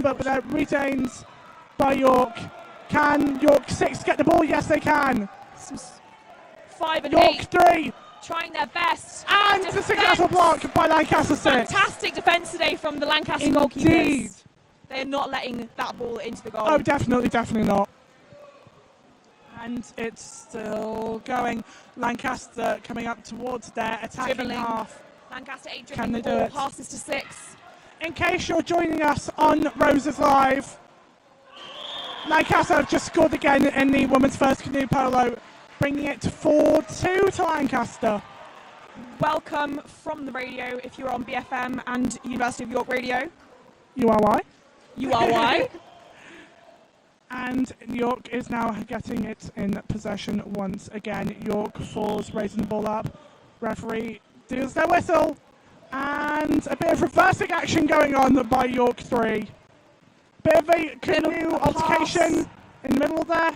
but they're retained by York. Can York 6 get the ball? Yes, they can. 5 and York 8 3. trying their best. And a successful block by Lancaster 6. Fantastic defence today from the Lancaster goalkeepers. They're not letting that ball into the goal. Oh, definitely not. And it's still going. Lancaster coming up towards their attacking Dribbling. half. Lancaster 8 Can dribbling they the do ball, it? passes to 6. In case you're joining us on Roses Live, Lancaster have just scored again in the women's first canoe polo, bringing it to 4-2 to Lancaster. Welcome from the radio if you're on BFM and University of York Radio. URY. URY. And York is now getting it in possession once again. York falls, raising the ball up. Referee deals their whistle. And a bit of reversing action going on by York 3. Bit of a canoe altercation in the middle there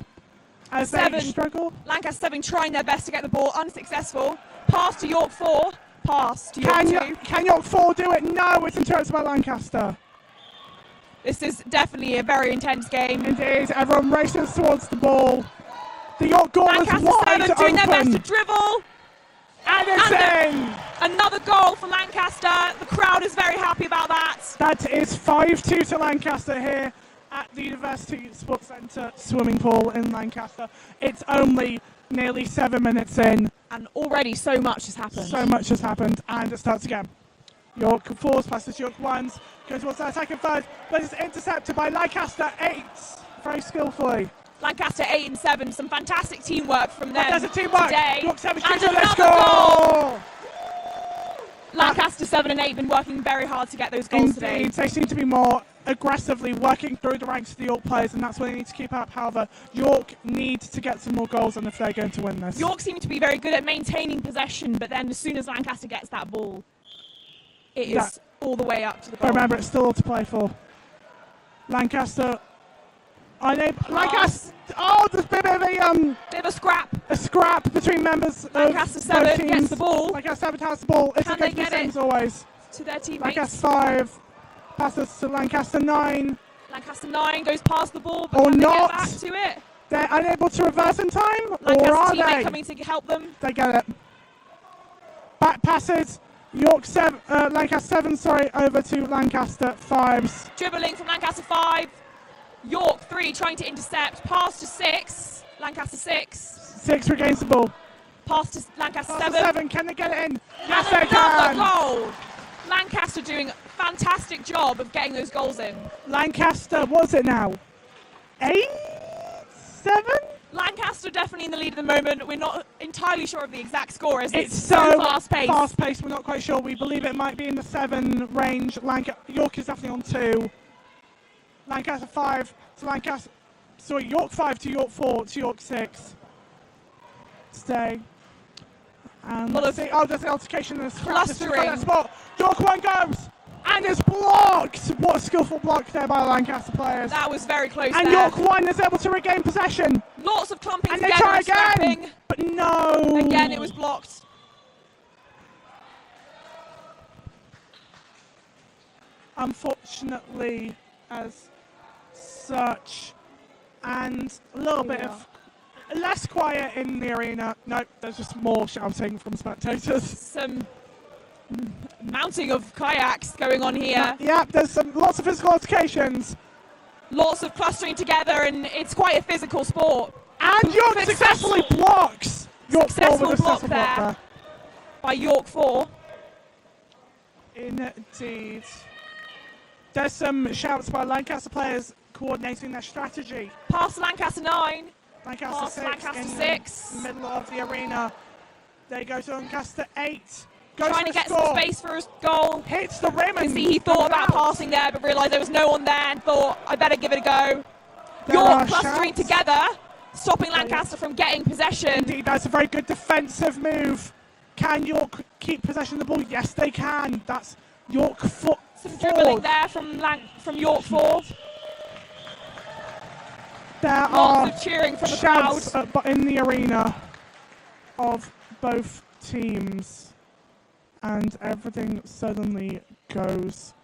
as they struggle. Lancaster 7 trying their best to get the ball, unsuccessful. Pass to York 4. Pass to York 2. Can York 4 do it? No, it's interrupted by Lancaster. This is definitely a very intense game. Indeed, everyone races towards the ball. The York goal is wide 7 doing their best to open. dribble. And it's in! Another goal for Lancaster. The crowd is very happy about that. That is 5-2 to Lancaster here at the University Sports Centre swimming pool in Lancaster. It's only nearly 7 minutes in. And already so much has happened. So much has happened, and it starts again. York 4s passes York 1s, goes towards their second third, but it's intercepted by Lancaster 8 very skillfully. Lancaster 8 and 7, some fantastic teamwork from them. There's a teamwork. Today. York 7 and let's another go! goal. Lancaster 7 and 8 been working very hard to get those goals today. They seem to be more aggressively working through the ranks of the York players, and that's what they need to keep up. However, York need to get some more goals on if they're going to win this. York seem to be very good at maintaining possession, but then as soon as Lancaster gets that ball, it is all the way up to the goal. But remember, it's still all to play for. Lancaster. Lancaster. Oh, there's a bit of a scrap. A scrap between members. Lancaster 7 gets the ball. Lancaster 7 has the ball. It's Can a they good get same it as always. To their teammates. Lancaster 5 passes to Lancaster 9. Lancaster 9 goes past the ball, but Or can not. they get back to it? They're unable to reverse in time, Lancaster or are teammate they? coming to help them. They get it. Back passes. Lancaster 7, over to Lancaster 5s. Dribbling from Lancaster 5. York 3 trying to intercept. Pass to 6. Lancaster 6. 6 regains the ball. Pass to Lancaster 7. 7. Can they get it in? Yes, And they can. another goal. Lancaster doing a fantastic job of getting those goals in. Lancaster, what's it now? 8? 7? Lancaster definitely in the lead at the moment. We're not entirely sure of the exact score as It's so fast-paced. Fast-paced, we're not quite sure. We believe it might be in the 7 range. York is definitely on 2. Lancaster 5 to Lancaster. Sorry, York 5 to York 4 to York 6. Stay. And let's see. Oh, there's an altercation in the clustering. spot. York 1 goes. And it's blocked! What a skillful block there by the Lancaster players. That was very close and there. York 1 is able to regain possession. Lots of clumping and together. They try and again, scrapping. but no. Again, it was blocked. Unfortunately, as such, and a little bit of less quiet in the arena. Nope, there's just more shouting from spectators. Some mounting of kayaks going on here. Yeah, there's lots of physical altercations. Lots of clustering together, and it's quite a physical sport. And York successfully blocks. York Successful block there by York 4. Indeed. There's some shouts by Lancaster players coordinating their strategy. Pass Lancaster 9. Lancaster Pass 6 Lancaster in 6. the middle of the arena. They go to Lancaster 8. Trying to get some space for his goal. Hits the rim. You can see he thought about passing there, but realised there was no one there and thought, I better give it a go. York clustering together, stopping Lancaster from getting possession. Indeed, that's a very good defensive move. Can York keep possession of the ball? Yes, they can. That's York 4. Some dribbling there from York 4. There Lots of cheering from the crowd. shouts in the arena of both teams. And everything suddenly goes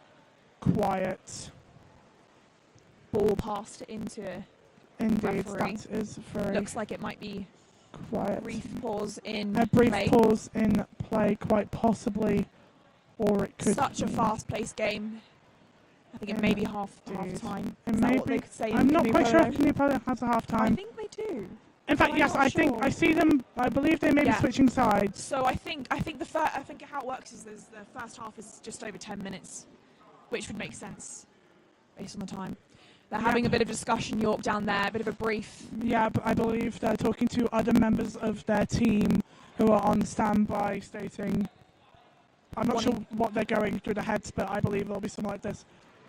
quiet. ball passed into Indeed, referee. that is very Looks like it might be quiet. brief pause in A brief play. pause in play, quite possibly, or it could Such a be fast-paced game. I think it may be half time. It Is may that what be. they could say I'm in not Canoe quite sure Polo? if Canoe Polo has a half I time. think they do. In fact, I'm yes, not I think sure. I see them. I believe they may be Yeah. switching sides. So I think how it works is the first half is just over 10 minutes, which would make sense based on the time. They're having a bit of discussion, York down there, a bit of a brief. Yeah, but I believe they're talking to other members of their team who are on standby, stating, I'm not sure what they're going through their heads, but I believe there'll be something like this.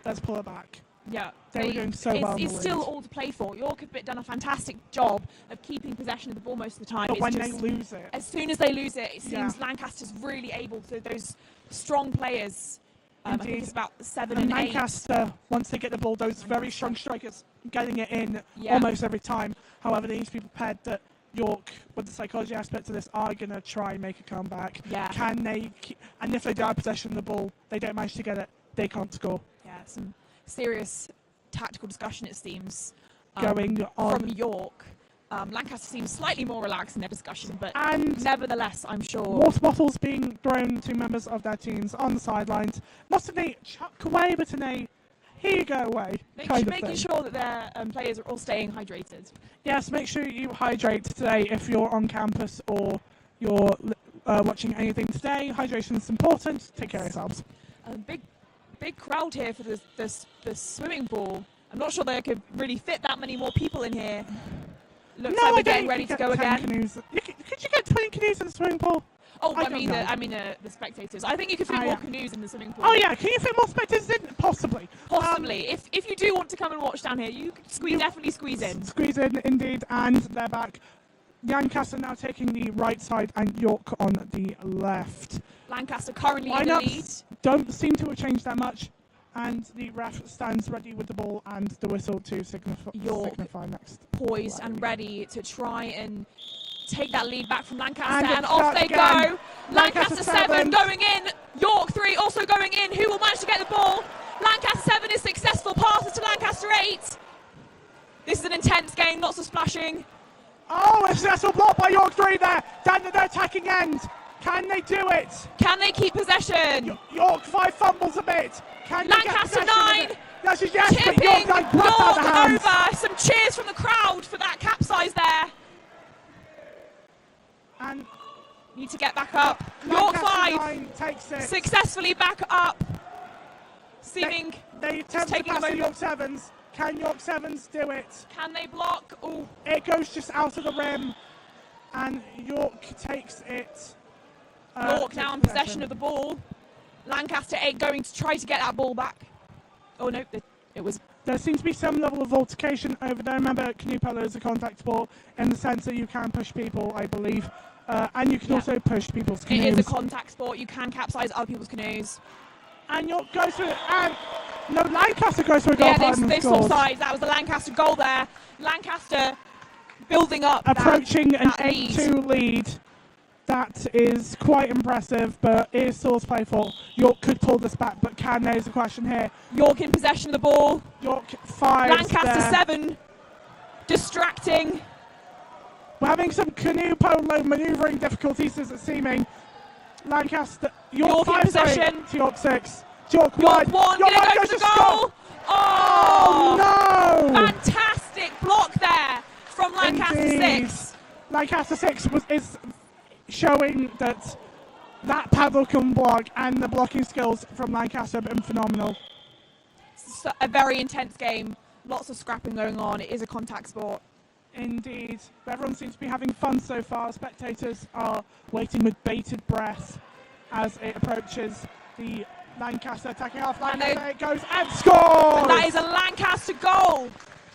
Let's pull it back. Yeah, They were doing so well in It's the still lead. all to play for. York have done a fantastic job of keeping possession of the ball most of the time. But It's when just, they lose it, as soon as they lose it, it Yeah. seems Lancaster's really able to. Those strong players. I think Indeed. it's about 7 and and 8. Lancaster, once they get the ball, those very strong strikers getting it in Yeah. almost every time. However, they need to be prepared that York, with the psychology aspect of this, are going to try and make a comeback. Yeah. Can they? And if they do have possession of the ball, they don't manage to get it, they can't score. Yeah, some serious tactical discussion, it seems, Going on. from York. Lancaster seems slightly more relaxed in their discussion, but And nevertheless, I'm sure. water bottles being thrown to members of their teams on the sidelines. Not a chuck away, but a here you go away kind of making thing. sure that their players are all staying hydrated. Yes, make sure you hydrate today if you're on campus or you're watching anything today. Hydration is important. Take care of yourselves. A big crowd here for the swimming pool. I'm not sure they could really fit that many more people in here. Looks like we're getting ready to go again. Canoes. Could you get 20 canoes in the swimming pool? Oh, I I don't mean, know. the spectators. I think you could fit more yeah. canoes in the swimming pool. Oh yeah, can you fit more spectators in? Possibly. Possibly. If you do want to come and watch down here, you could definitely squeeze in. Squeeze in, indeed, and they're back. Lancaster now taking the right side and York on the left. Lancaster currently in the lead. Lineups don't seem to have changed that much, and the ref stands ready with the ball and the whistle to signify next. Poised and ready to try and take that lead back from Lancaster, And and it's off shot they again. go. Lancaster 7 going in, York 3 also going in. Who will manage to get the ball? Lancaster 7 is successful, passes to Lancaster 8. This is an intense game, lots of splashing. Oh, a successful block by York 3 there, down to the attacking end. Can they do it? Can they keep possession? York 5 fumbles a bit. Can they Lancaster get possession 9 of it? Yes, but tipping York 9 York blast out the hands. over. Some cheers from the crowd for that capsize there. And Need to get back up. York Lancaster 5 9 takes it. successfully back up. Seeming They attempt to taking a pass the moment. York 7s. Can York 7s do it? Can they block? Oh, It goes just out of the rim, and York takes it. York now in possession of the ball. Lancaster 8 going to try to get that ball back. Oh no, it was. There seems to be some level of altercation over there. Remember, canoe polo is a contact sport in the sense that you can push people, I believe, and you can also push people's canoes. It is a contact sport. You can capsize other people's canoes. And York goes for it, and no, Lancaster goes for a goal. Yeah, they swapped sides. That was the Lancaster goal there. Lancaster building up. Approaching an that lead. 8-2 lead. That is quite impressive, but it is still to play for. York could pull this back, but can they is the question here. York in possession of the ball. York 5. Lancaster 7 distracting. We're having some canoe polo manoeuvring difficulties as it's seeming. Lancaster, York 5 in possession. to York 6. York 1. York 1 York gonna 1 go goes for to the score. goal. Oh, no! fantastic block there from Lancaster Indeed. 6. Lancaster 6 is showing that paddle can block, and the blocking skills from Lancaster have been phenomenal. So, a very intense game. Lots of scrapping going on. It is a contact sport. Indeed. Everyone seems to be having fun so far. Spectators are waiting with bated breath as it approaches the Lancaster attacking half. Lancaster, it goes and scores! And that is a Lancaster goal.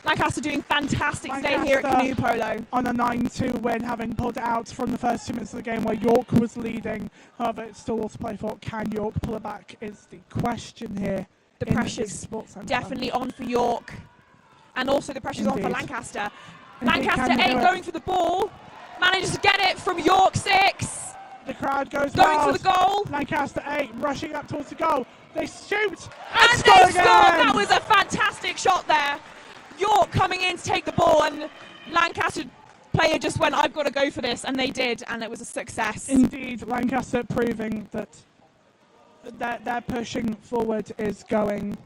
Lancaster doing fantastic today here at Canoe Polo. On a 9-2 win, having pulled it out from the first 2 minutes of the game where York was leading. However, it's still all to play for. Can York pull it back is the question here. The pressure's definitely on for York. And also the pressure's on for Lancaster. Indeed, Lancaster 8 going for the ball. Manages to get it from York 6. The crowd goes going wild. for the goal. Lancaster 8 rushing up towards the goal. They shoot and score they again. scored. That was a fantastic shot there coming in to take the ball, and Lancaster player just went, I've got to go for this, and they did, and it was a success. Indeed, Lancaster proving that their pushing forward is going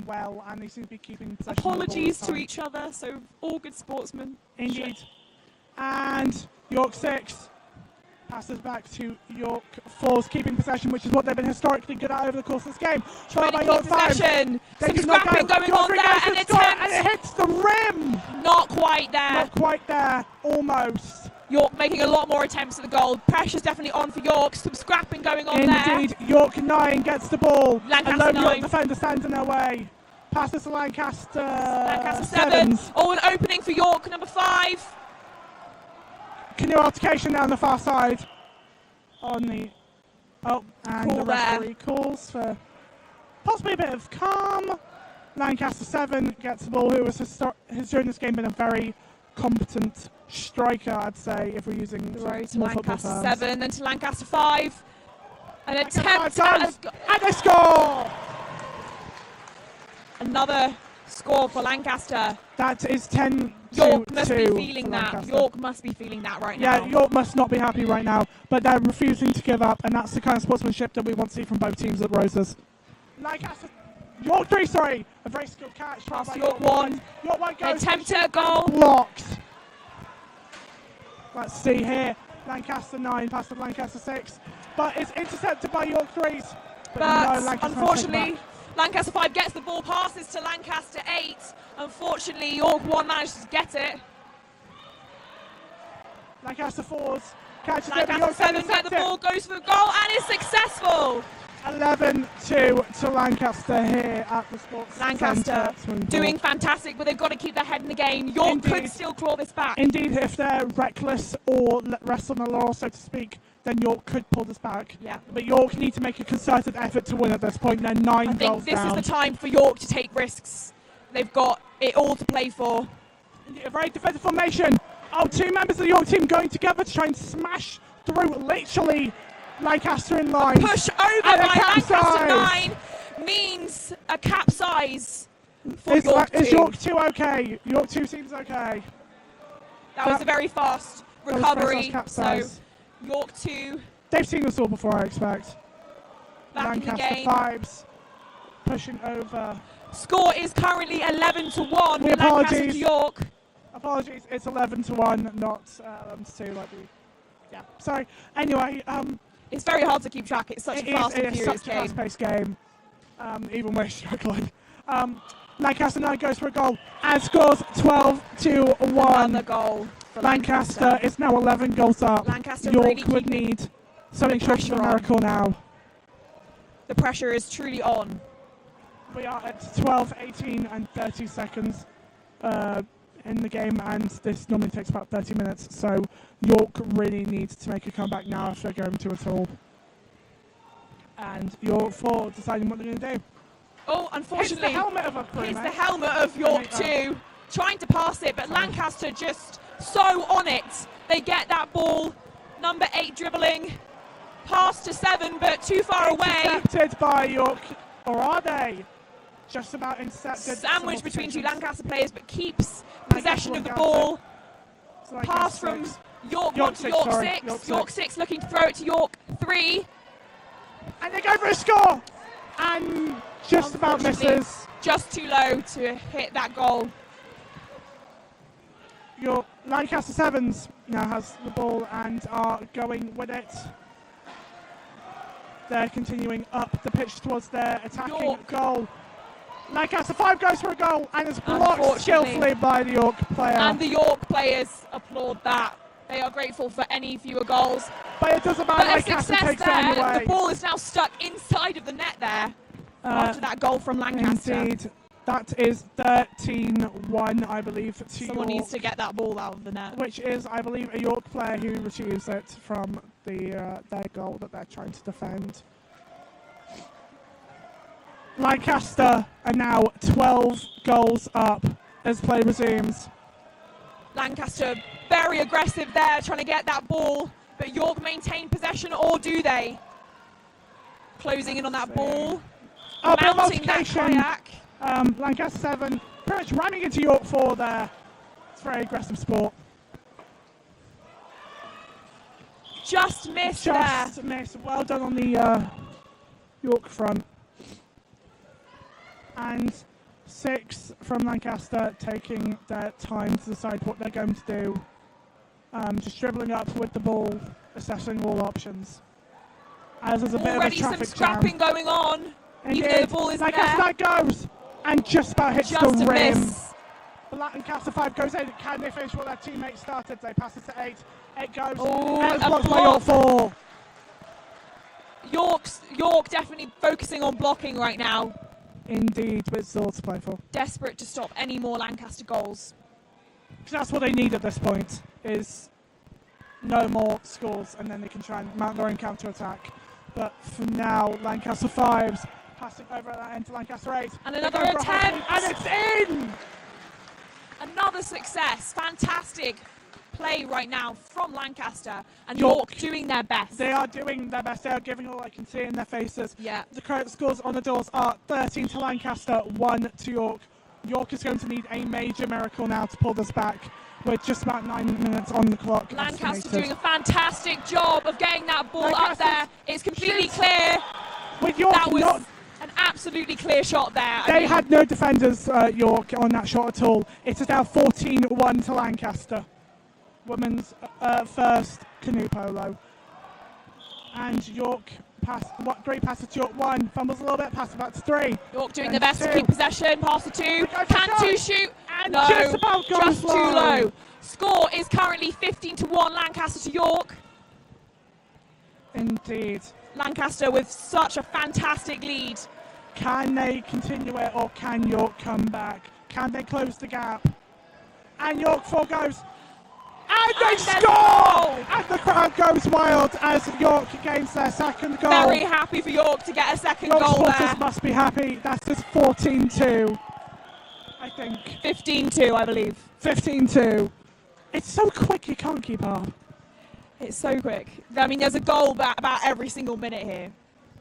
well, and they seem to be keeping possession. Apologies to each other, so all good sportsmen. Indeed. And York 6 passes back to York 4's keeping possession, which is what they've been historically good at over the course of this game. Trying to by keep York 5. possession. They Some do not scrapping go. going York on three there, goes and to score, and it hits the rim. Not quite there. Not quite there, almost. York making a lot more attempts at the goal. Pressure's definitely on for York. Some scrapping going on there. Indeed, York 9 gets the ball. Lancaster a lone 9. York defender stands in their way. Passes to Lancaster. Lancaster 7. Oh, an opening for York, number 5. Canoe altercation down the far side. On the and Call the referee calls for possibly a bit of calm. Lancaster 7 gets the ball, who has during this game been a very competent striker, I'd say, if we're using Right to more Lancaster football terms. 7, then to Lancaster 5. An attempt and they score! Another score for Lancaster. That is 10 York to must be 2 feeling for that. Lancaster. York must be feeling that right now. Yeah, York must not be happy right now, but they're refusing to give up, and that's the kind of sportsmanship that we want to see from both teams at Roses. Lancaster, York 3, sorry, a very skilled catch. Past York 1. York 1 goes. Attempt at goal. Blocked. Let's see here. Lancaster 9 past the Lancaster 6, but it's intercepted by York 3s. But no, Lancaster unfortunately, Lancaster 5 gets the ball, passes to Lancaster 8. Unfortunately, York 1 managed to get it. Lancaster 4s catches it. Lancaster 7 get the ball, goes for a goal, and is successful. 11-2 to Lancaster here at the Sports Lancaster Centre. doing fantastic, but they've got to keep their head in the game. York could still claw this back. Indeed, if they're reckless or rest on the laurel, so to speak, then York could pull this back. Yeah. But York need to make a concerted effort to win at this point. They're 9 I goals think this down. is the time for York to take risks. They've got it all to play for. A very defensive formation. Oh, 2 members of the York team going together to try and smash through literally Lancaster in line. Push over by Lancaster 9 means a capsize for York 2. Is York 2 okay? York 2 seems okay. That was a very fast recovery. So York 2. They've seen this all before, I expect. Back in the Lancaster game. 5s pushing over. Score is currently 11-1 for Lancaster apologies. to York. Apologies, it's 11-1, not 11-2 like we. Yeah, sorry. Anyway, it's very hard to keep track. It's such a fast and furious such a fast-paced game. Even we're struggling. Lancaster 9 goes for a goal and scores 12-1. Another goal for Lancaster is now 11 goals up. Lancaster York really would need something short of a miracle now. The pressure is truly on. We are at 12, 18 and 30 seconds in the game, and this normally takes about 30 minutes, so York really needs to make a comeback now if they're going to at all. And York 4 deciding what they're going to do. Oh, unfortunately, Hits the helmet of a crew, hits mate. the helmet of York 2, trying to pass it, but Lancaster just so on it. They get that ball, number 8 dribbling, pass to 7, but too far away. Intercepted by York, or are they? Just about intercepted. Sandwich between 2 Lancaster players, but keeps possession of the ball. Pass from York 1 to York 6. York 6 looking to throw it to York 3. And they go for a score! And just about misses. Just too low to hit that goal. Your Lancaster 7s now has the ball and are going with it. They're continuing up the pitch towards their attacking goal. Lancaster 5 goes for a goal and is blocked skillfully by the York player. And the York players applaud that. They are grateful for any fewer goals. But it doesn't matter, Lancaster takes it anyway. The ball is now stuck inside of the net there after that goal from Lancaster. Indeed. That is 13-1, I believe, to Someone York, needs to get that ball out of the net. which is, I believe, a York player who retrieves it from their goal that they're trying to defend. Lancaster are now 12 goals up as play resumes. Lancaster very aggressive there, trying to get that ball, but York maintain possession, or do they? Closing in on that ball, mounting that kayak. Lancaster 7 pretty much ramming into York 4 there. It's very aggressive sport. Just missed there. Just missed. Well done on the York front. And 6 from Lancaster taking their time to decide what they're going to do. Just dribbling up with the ball, assessing all options. As there's a bit of a traffic jam. Already some scrapping going on. Even though the ball is Lancaster goes and just about hits just the rim. Miss. Lancaster 5 goes in. Can they finish what their teammates started? They pass it to 8. It goes. Oh, and it's a blocked by York 4. York definitely focusing on blocking right now. Indeed, with Zor to play for. Desperate to stop any more Lancaster goals. That's what they need at this point, is no more scores, and then they can try and mount their own counter-attack. But for now, Lancaster 5's passing over at that end to Lancaster 8. And another attempt. And it's in! Another success. Fantastic play right now from Lancaster. And York doing their best. They are doing their best. They are giving all I can see in their faces. Yeah. The current scores on the doors are 13 to Lancaster, 1 to York. York is going to need a major miracle now to pull this back. We're just about 9 minutes on the clock. Lancaster estimated. doing a fantastic job of getting that ball up there. It's completely clear. With York, that was an absolutely clear shot there. They had no defenders, York, on that shot at all. It is now 14-1 to Lancaster. Women's first canoe polo. And York great pass to York 1, fumbles a little bit, pass back to 3. York doing their best to keep possession, pass to 2. Can 2 shoot? And no, just about just too low. Score is currently 15-1 Lancaster to York. Indeed. Lancaster with such a fantastic lead. Can they continue it, or can York come back? Can they close the gap? And York 4 goes. And they score! And the crowd goes wild as York gains their second goal. Very happy for York to get a second York goal supporters there. Must be happy. That's just 14-2, I think. 15-2, I believe. 15-2. It's so quick you can't keep up. It's so quick. I mean, there's a goal about every single minute here.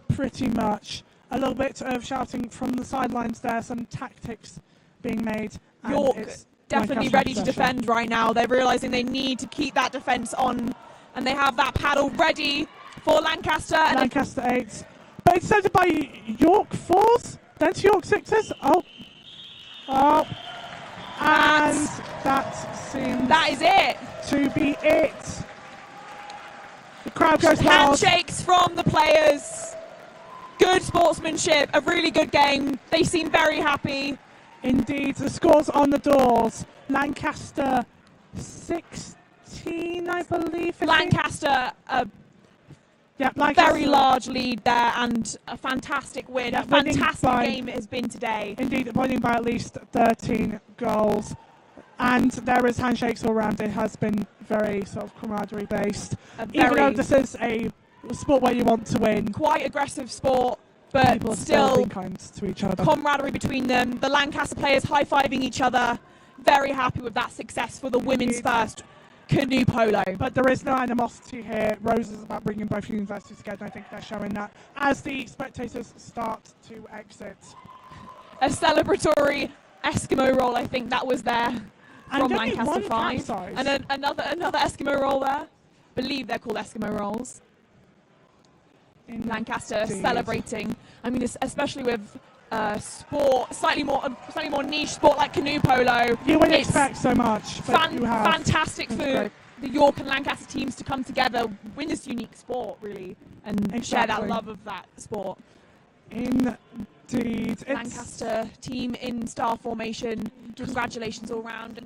Pretty much. A little bit of shouting from the sidelines there, some tactics being made. York definitely ready to defend right now. They're realising they need to keep that defence on, and they have that paddle ready for Lancaster. Lancaster 8. But it's centred by York 4s, then to York 6s. Oh. And that is it. To be it. The crowd goes wild. Handshakes from the players. Good sportsmanship, a really good game. They seem very happy. Indeed, the scores on the doors. Lancaster 16, I believe. 15? Lancaster, Lancaster, very large lead there, and a fantastic win. A fantastic game it has been today. Indeed, winning by at least 13 goals. And there is handshakes all around. It has been very sort of camaraderie based. Even though this is a sport where you want to win. Quite aggressive sport, but people still being kind to each other. Camaraderie between them. The Lancaster players high-fiving each other. Very happy with that success for the women's first canoe polo. But there is no animosity here. Rose is about bringing both universities together. I think they're showing that as the spectators start to exit. A celebratory Eskimo roll, I think that was there from Lancaster 5. And another Eskimo roll there. Believe they're called Eskimo rolls. In Lancaster celebrating. I mean, especially with sport, slightly more niche sport like canoe polo. You wouldn't expect so much. Fantastic for the York and Lancaster teams to come together, win this unique sport, really, and share that love of that sport. Indeed. Lancaster team in star formation. Congratulations all round.